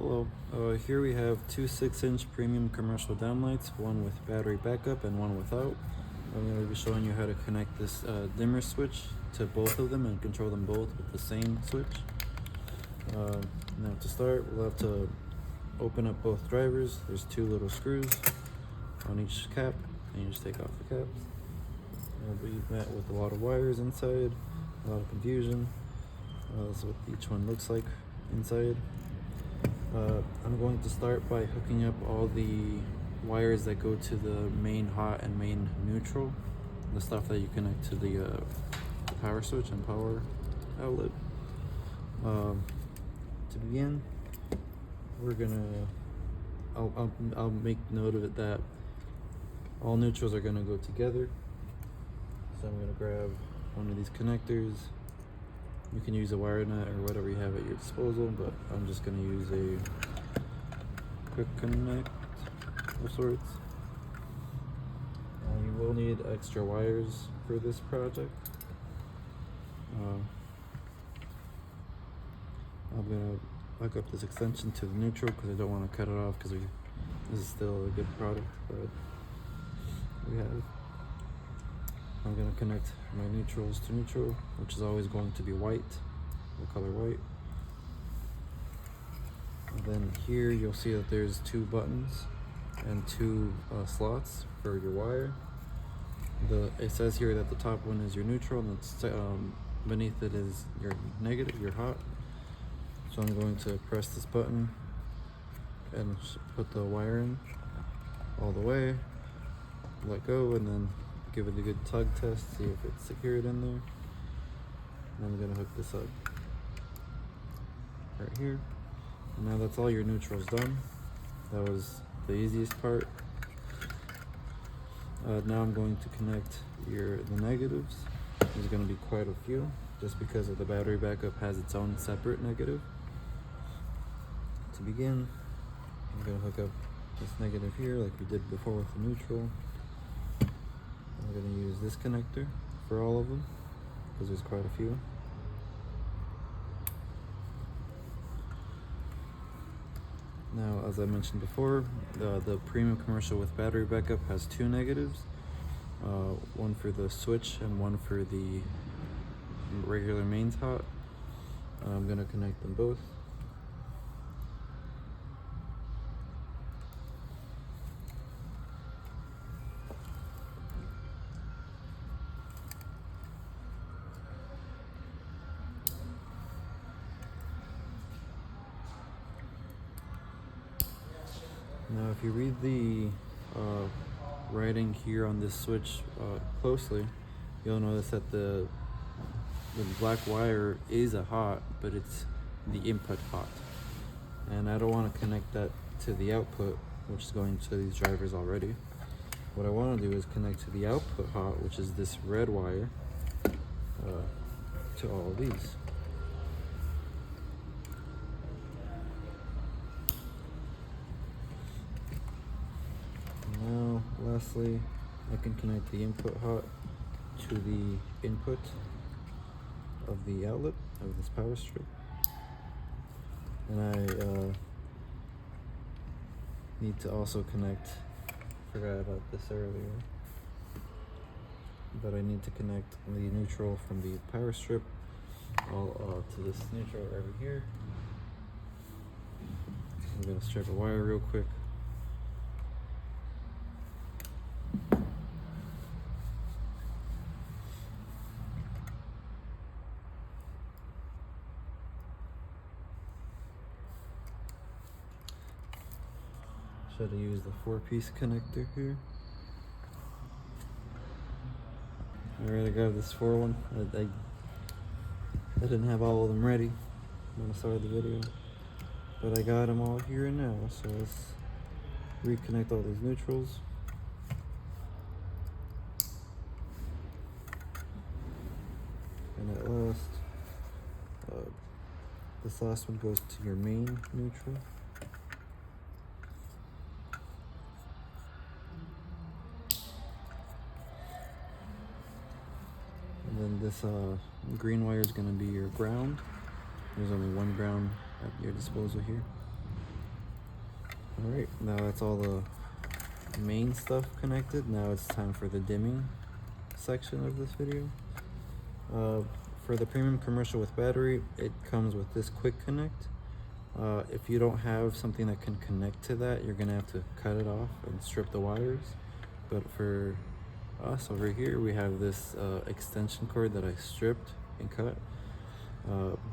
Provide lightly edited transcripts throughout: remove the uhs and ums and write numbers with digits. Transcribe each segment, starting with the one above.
Hello, here we have two 6-inch premium commercial downlights, one with battery backup and one without. I'm going to be showing you how to connect this dimmer switch to both of them and control them both with the same switch. Now to start, we'll have to open up both drivers. There's two little screws on each cap, and you just take off the caps. You'll be met with a lot of wires inside, a lot of confusion. That's what each one looks like inside. I'm going to start by hooking up all the wires that go to the main hot and main neutral, the stuff that you connect to the power switch and power outlet. To begin, I'll make note of it that all neutrals are gonna go together. So I'm gonna grab one of these connectors. You can use a wire nut or whatever you have at your disposal, but I'm just going to use a quick connect of sorts. You will need extra wires for this project. I'm going to hook up this extension to the neutral because I don't want to cut it off because this is still a good product that we have. I'm going to connect my neutrals to neutral, which is always going to be white, the color white. And then here you'll see that there's two buttons and two slots for your wire. It says here that the top one is your neutral and beneath it is your negative, your hot. So I'm going to press this button and put the wire in all the way, let go, and then give it a good tug test, see if it's secured in there. And I'm gonna hook this up right here. And now that's all your neutrals done. That was the easiest part. Now I'm going to connect the negatives. There's gonna be quite a few, just because of the battery backup has its own separate negative. To begin, I'm gonna hook up this negative here like we did before with the neutral. I'm going to use this connector for all of them because there's quite a few. Now, as I mentioned before, the premium commercial with battery backup has two negatives, one for the switch and one for the regular mains hot. I'm going to connect them both. Now, if you read the writing here on this switch closely, you'll notice that the black wire is a hot, but it's the input hot. And I don't want to connect that to the output, which is going to these drivers already. What I want to do is connect to the output hot, which is this red wire, to all of these. Now, lastly, I can connect the input hot to the input of the outlet of this power strip. And I need to also connect, forgot about this earlier, but I need to connect the neutral from the power strip all to this neutral over here. I'm going to strip a wire real quick. Should have used the 4-piece connector here. Alright, I grabbed this 4 one. I didn't have all of them ready when I started the video, but I got them all here and now. So let's reconnect all these neutrals. And at last, this last one goes to your main neutral. And then this green wire is going to be your ground. There's only one ground at your disposal here. Alright, now that's all the main stuff connected. Now it's time for the dimming section of this video. For the premium commercial with battery, it comes with this quick connect. If you don't have something that can connect to that, you're gonna have to cut it off and strip the wires. But for us over here, we have this extension cord that I stripped and cut,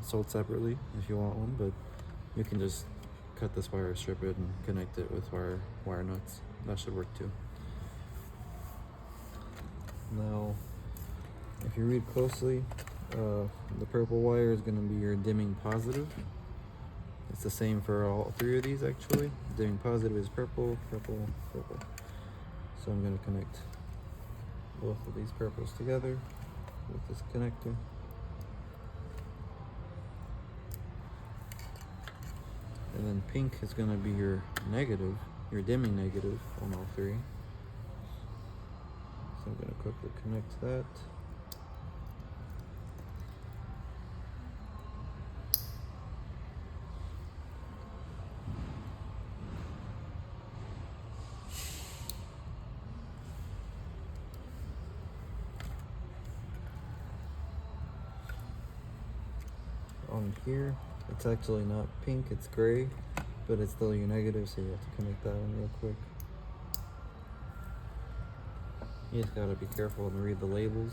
sold separately if you want one, but you can just cut this wire, strip it, and connect it with wire nuts. That should work too. Now, if you read closely, the purple wire is going to be your dimming positive. It's the same for all three of these actually. Dimming positive is purple, purple, purple. So I'm going to connect both of these purples together with this connector. And then pink is going to be your negative, your dimming negative on all three. So I'm going to quickly connect that. On here, it's actually not pink, it's gray, but it's still your negative, so you have to connect that one real quick. You just gotta be careful and read the labels.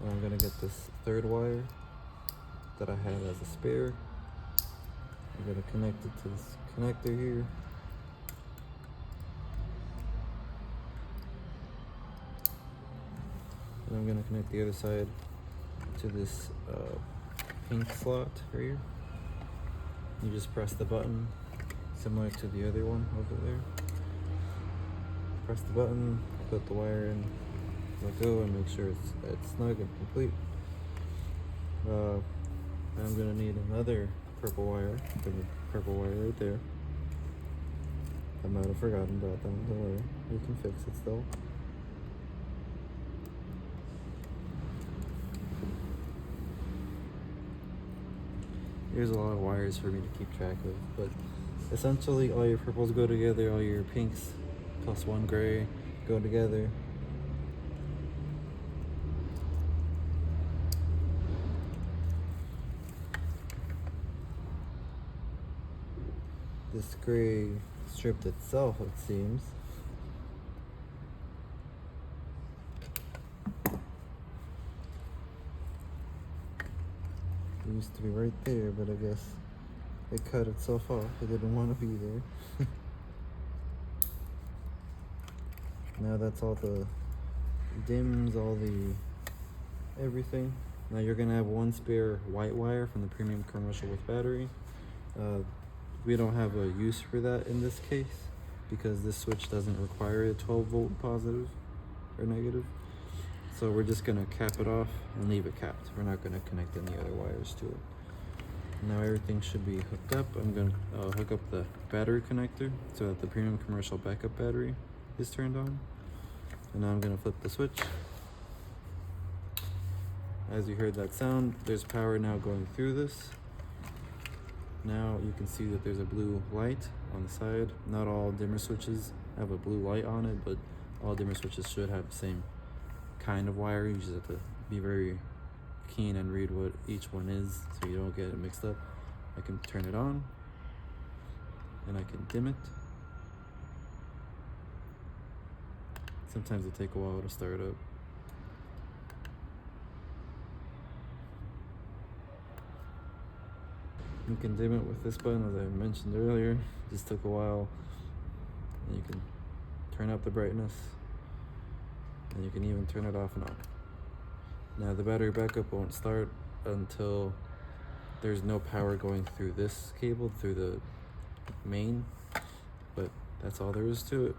And I'm gonna get this third wire that I have as a spare. I'm gonna connect it to this connector here. And I'm gonna connect the other side to this pink slot right here. You just press the button, similar to the other one over there. Press the button, put the wire in, let go, and make sure it's snug and complete. I'm gonna need another purple wire, the purple wire right there. I might have forgotten about that, don't worry, we can fix it still. There's a lot of wires for me to keep track of, but essentially all your purples go together, all your pinks plus one gray go together. This gray stripped itself, it seems. It used to be right there, but I guess it cut itself off. It didn't want to be there. Now that's all the dims, all the everything. Now you're gonna have one spare white wire from the premium commercial with battery. We don't have a use for that in this case because this switch doesn't require a 12-volt positive or negative. So we're just gonna cap it off and leave it capped. We're not gonna connect any other wires to it. Now everything should be hooked up. I'm gonna hook up the battery connector so that the premium commercial backup battery is turned on. And now I'm gonna flip the switch. As you heard that sound, there's power now going through this. Now you can see that there's a blue light on the side. Not all dimmer switches have a blue light on it, but all dimmer switches should have the same kind of wire. You just have to be very keen and read what each one is so you don't get it mixed up. I can turn it on and I can dim it. Sometimes it takes a while to start up. You can dim it with this button, as I mentioned earlier. Just took a while. And you can turn up the brightness. And you can even turn it off and on. Now the battery backup won't start until there's no power going through this cable, through the main. But that's all there is to it.